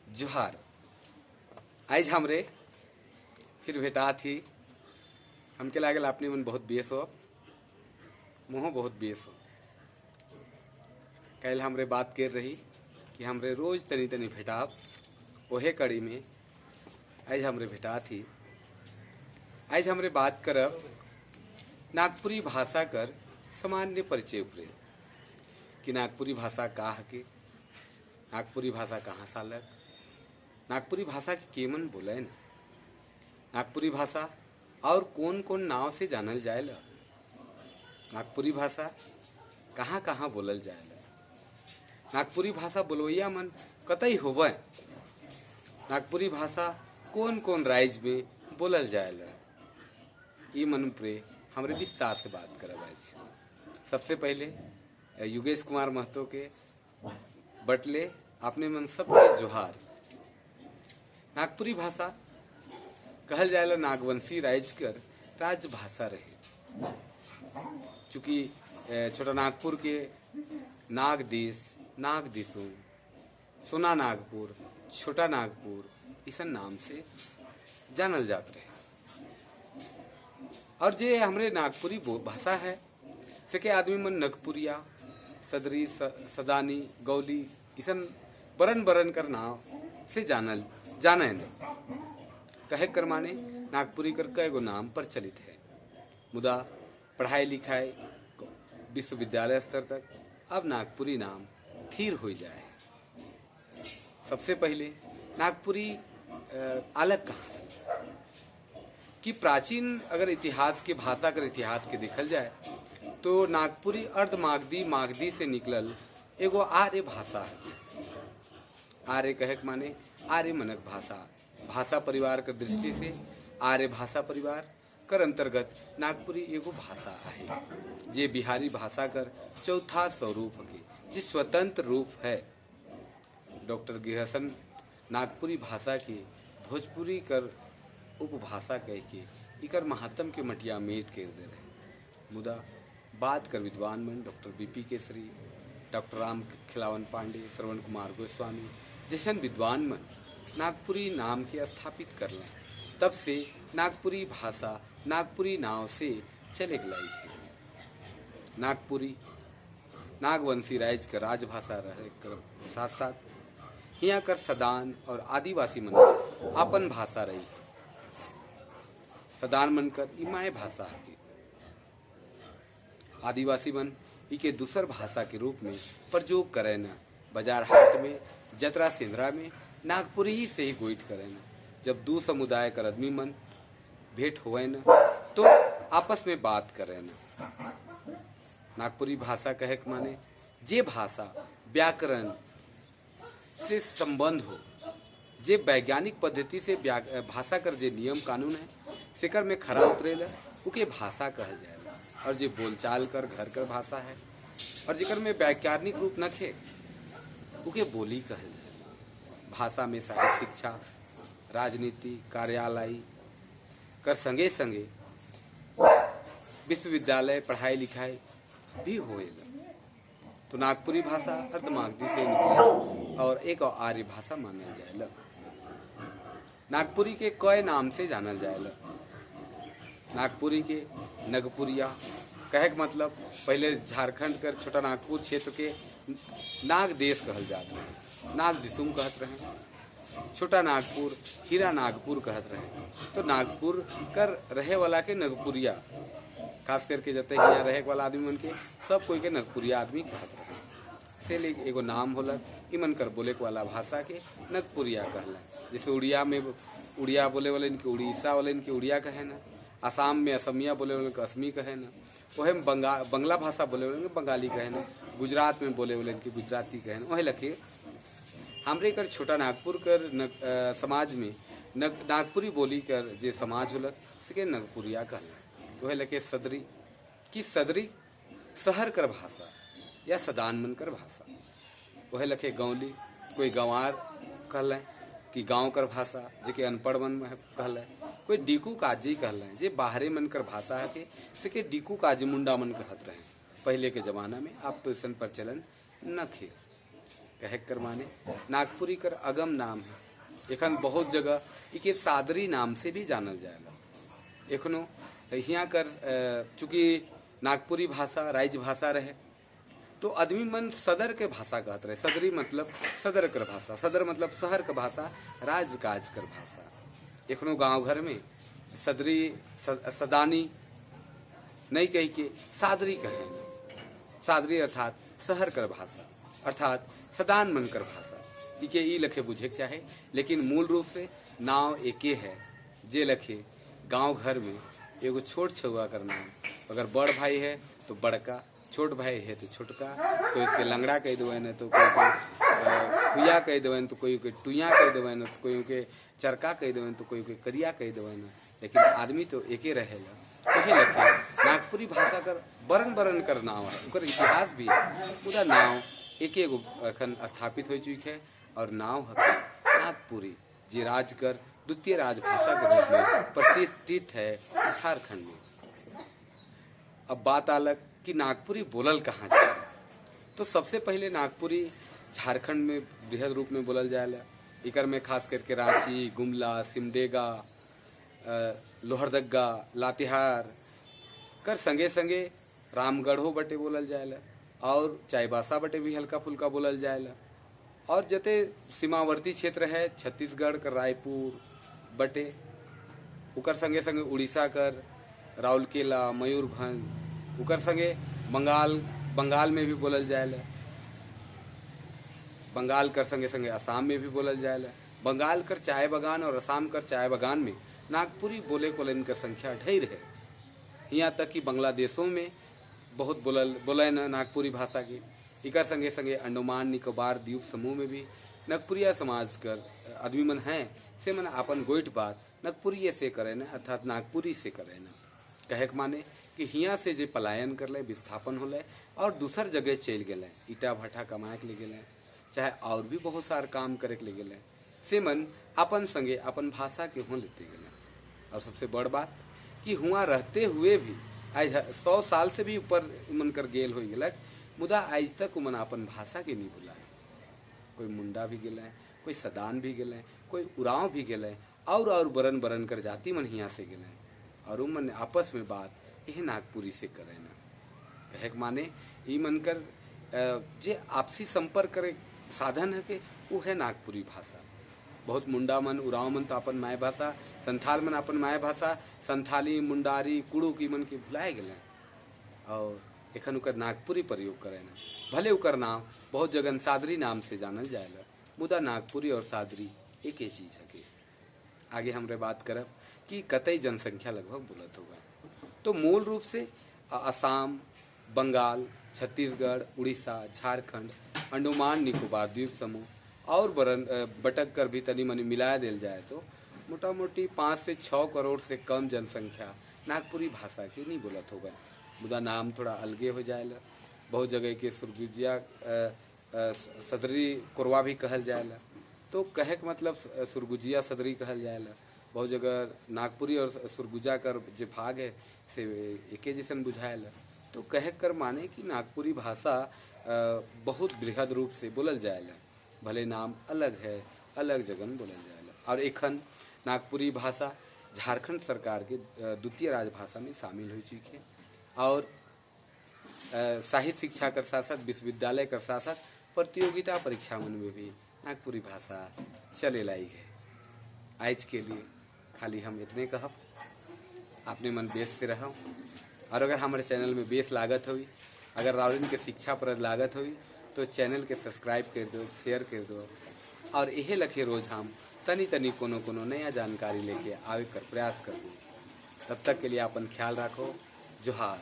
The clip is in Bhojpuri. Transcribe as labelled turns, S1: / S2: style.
S1: जोहार। आज हमरे फिर भेटा थी। हमके लागल अपने मन बहुत बेस हो, मोह बहुत बेस हो। कल हमरे बात कर रही कि हमरे रोज तनी तनी भेटाब, ओहे कड़ी में आज हमरे भेटा थी। आज हमरे बात करब नागपुरी भाषा कर सामान्य परिचय उपरे कि नागपुरी भाषा का हके, नागपुरी भाषा कहाँ सालक, नागपुरी भाषा के केमन बोले न, नागपुरी भाषा और कौन कौन नाव से जानल जाएला, नागपुरी भाषा कहाँ कहाँ बोलल जाएला, नागपुरी भाषा बोलवैया मन कतई होवे, नागपुरी भाषा कौन कौन राज्य में बोलल जाएला, ये मन पे हमरे विस्तार से बात करब आज। सबसे पहले योगेश कुमार महतो के बटले अपने मन सबके जोहार। नागपुरी भाषा कहल जाएला नागवंशी राज्य कर राजभाषा रहे। चूँकि छोटा नागपुर के नागदेश, नागदिसुम, सोना नागपुर, छोटा नागपुर इसन नाम से जानल जात रहे। और जे हमरे नागपुरी भाषा है सके आदमी मन नगपुरिया, सदरी, सदानी, गौली इसन बरन बरन कर नाव से जाने न। कहे कर माने नागपुरी कर कई गो नाम प्रचलित है, मुदा पढ़ाई लिखाई विश्वविद्यालय स्तर तक अब नागपुरी नाम थीर हो जाए। सबसे पहले नागपुरी अलग कहाँ से कि प्राचीन अगर इतिहास के भाषा कर इतिहास के देखल जाए तो नागपुरी अर्ध मागधी से निकलल एगो आर्य भाषा है। आर्य कहे के माने आर्य मनक भाषा, भाषा परिवार कर दृष्टि से आर्य भाषा परिवार कर अंतर्गत नागपुरी एगो भाषा है जे बिहारी भाषा कर चौथा स्वरूप है, जे स्वतंत्र रूप है। डॉक्टर गिरहसन नागपुरी भाषा के भोजपुरी कर उपभाषा कह के इकर महात्म के मटिया मेट कर दे रहे। मुदा बात कर विद्वान मन डॉक्टर बीपी केसरी, डॉक्टर राम खिलावन पांडे, श्रवण कुमार गोस्वामी जैसन विद्वान मन नागपुरी नाम के स्थापित कर लें, तब से नागपुरी भाषा नागपुरी नाव से चले गई है। नागपुरी नागवंशी राज्य का राजभाषा रहे कर साथ साथ यहाँ कर सदान और आदिवासी मन अपन भाषा रही। सदान मन कर इमाय भाषा है, आदिवासी मन इके दूसर भाषा के रूप में प्रयोग करे न। बाजार हाट में, जतरा सिंधरा में नागपुरी ही से ही गोइट करे न। जब दो समुदाय कर आदमी मन भेंट होए न तो आपस में बात करे न। नागपुरी भाषा कहे के माने जे भाषा व्याकरण से संबंध हो, जे वैज्ञानिक पद्धति से भाषा कर जे नियम कानून है सेकर में खरा उतरेला उके भाषा कहल जाएला। और जे बोलचाल कर घर कर भाषा है और जेकर में वैज्ञानिक रूप नखे उके बोली कहल जाएला। भाषा में साहित्य, शिक्षा, राजनीति, कार्यालय कर संगे संगे विश्वविद्यालय पढ़ाई लिखाई भी होएला। तो नागपुरी भाषा अर्धमागधी से निकले और एक और आर्य भाषा मानल जाएला। नागपुरी के कई नाम से जानल जाएला। नागपुरी के नगपुरिया कहे के मतलब पहले झारखंड कर छोटा नागपुर क्षेत्र के नाग देश कहल जात रहे, नाग दिसुम कहत रहे, छोटा नागपुर हीरा नागपुर कहत रहे। तो नागपुर कर रहे वाला के नगपुरिया, खास करके जते यहाँ रहे वाला आदमी मन के सब कोई के नगपुरिया आदमी कहत रहे। से ले एगो नाम होला इमन कर बोले वाला भाषा के नगपुरिया कहला। जैसे उड़िया में उड़िया बोले वाले इनके उड़ीसा वाले इनके उड़िया कहे ना, आसाम में असमिया बोले वाले असमी कहे ना, वह में बंगला भाषा बोले वाले बंगाली कहे ना, गुजरात में बोले वाले इनके गुजराती कहे ना। वही लखे हमरे कर छोटा नागपुर कर समाज में नागपुरी बोली कर जे समाज होलक सके नगपुरिया कहला। वही लखे सदरी कि सदरी शहर कर भाषा या सदान मन कर भाषा। वह लखे गौली कोई गंवार कहल कि गांव कर भाषा जेके अनपढ़ मन कहल, कोई डीकू काजी कहल जे बाहरे मन कर भाषा है के सके डीकू काजी मुंडा मन कहत रहे पहले के जमाना में। आप तो इसन प्रचलन न खे। कहेक कर माने नागपुरी कर अगम नाम है। एखन बहुत जगह इके सादरी नाम से भी जानल जाएगा। एखनो यहाँ कर चूँकि नागपुरी भाषा राज्य भाषा रहे तो आदमी मन सदर के भाषा कहते रहे। सदरी मतलब सदर कर भाषा, सदर मतलब शहर का भाषा, राज काज कर भाषा। एखनो गांव घर में सदरी सदानी नहीं कही के सादरी कहेंगे। सादरी अर्थात शहर कर भाषा, अर्थात सदान मन कर भाषा। इके ई लखे बुझे चाहे, लेकिन मूल रूप से नाव एके है। जे लखे गांव घर में एगो छोट छुआ कर नाम, अगर बड़ भाई है तो बड़का, छोट भाई है तो छोटका, कोई उसके लंगड़ा कह देवे न तो कोई के खुया कह देवे न तो कोई के टुइया कह देवे न तो कोई के चरका कह देवे न तो कोई के करिया कह देवे न, लेकिन आदमी तो एके रहेला। कहे लखे नागपुरी भाषा कर बरन बरन कर नाव है, उकर इतिहास भी है। पूरा नाव एक एगो अखन स्थापित हो चुकी है और नाव है नागपुरी, जे राज कर द्वितीय राजभाषा के रूप में प्रतिष्ठित है झारखंड में। अब बात अलग कि नागपुरी बोलल कहाँ जाए, तो सबसे पहले नागपुरी झारखंड में बृहद रूप में बोलल जाएला। इकर में खास करके रांची, गुमला, सिमडेगा, लोहरदगा, लातेहार कर संगे संगे रामगढ़ो बटे बोलल जाएला और चाईबासा बटे भी हल्का फुल्का बोलल जाएला। और जते सीमावर्ती क्षेत्र है छत्तीसगढ़ कर रायपुर बटे, उकर संगे संगे उड़ीसा कर राउरकेला, मयूरभंज, उकर संगे बंगाल में भी बोलल जाएला। बंगाल कर संगे संगे असम में भी बोलल जाएला। बंगाल कर चाय बागान और असम कर चाय बागान में नागपुरी बोले को इनका संख्या ढेर है। यहाँ तक कि बांग्लादेशों में बहुत बोले न नागपुरी भाषा की। इकर संगे संगे अंडमान निकोबार द्वीप समूह में भी नागपुरिया समाज कर आदमी मन हैं, से मन अपन गोइठ बात नागपुरी से करे न, अर्थात नागपुरी से करे न। कहे के माने कि हियाँ से जे पलायन कर ले, विस्थापन हो ले और दूसर जगह चल गए, ईटा भट्ठा कमाए के ले गए, चाहे और भी बहुत सार काम करे के ले गए, से मन अपन संगे अपन भाषा के हों लेते गए। और सबसे बड़ बात कि हुआ रहते हुए भी आज 100 साल से भी ऊपर मन कर गेल हो गलक, मुदा आज तक मन अपन भाषा के नहीं भुलाए। कोई मुंडा भी गए, कोई सदान भी गए, कोई उराव भी गए और बरन बरन कर जाति मन हियाँ से गए और उमन आपस में बात यह नागपुरी से करे ना। कहे माने ई मन कर जे आपसी संपर्क करे साधन है के वो है नागपुरी भाषा। बहुत मुंडा मन उराव मन तो अपन माय भाषा, संथाल मन अपन माय भाषा, संथाली मुंडारी कुड़ू की मन के भुलाए गए और एखन उकर नागपुरी प्रयोग करे ना। भले उकर नाम बहुत जगह सादरी नाम से जानल जाएगा, मुदा नागपुरी और सादरी एक ही चीज है। आगे हमरे बात करब कि कतई जनसंख्या लगभग बोलत होगा, तो मूल रूप से असम, बंगाल, छत्तीसगढ़, उड़ीसा, झारखंड, अंडमान निकोबार द्वीप समूह और बटक कर भी तनी मनी मिलाया दिल जाए तो मोटा मोटी 5 से 6 करोड़ से कम जनसंख्या नागपुरी भाषा की नहीं बोलत होगा। मुदा नाम थोड़ा अलगे हो जाएगा। बहुत जगह के सुरगुजिया सदरी कोरवा भी कहल जाएला, तो कहे के मतलब सुरगुजिया सदरी कहल जाएला। बहुत जगह नागपुरी और सुरगुजा कर जो भाग है से एके जैसन बुझाएला। तो कहे कर माने कि नागपुरी भाषा बहुत बृहद रूप से बोलल जाएला, भले नाम अलग है, अलग जगह में बोलल जाएला। और एखन नागपुरी भाषा झारखंड सरकार के द्वितीय राजभाषा में शामिल हो चुकी है और साहित्य शिक्षा कर साथ साथ विश्वविद्यालय कर साथ साथ प्रतियोगिता परीक्षा मन में भी नागपुरी भाषा चले लाई है। आज के लिए खाली हम इतने कहब, आपने मन बेस से रहो। और अगर हमारे चैनल में बेस लागत हुई, अगर राउरिन के शिक्षा पर लागत हुई तो चैनल के सब्सक्राइब कर दो, शेयर कर दो और यही लखे रोज हम तनी तनी कोनो नया जानकारी लेके आवे कर प्रयास कर दो। तब तक के लिए अपन ख्याल रखो। जोहार।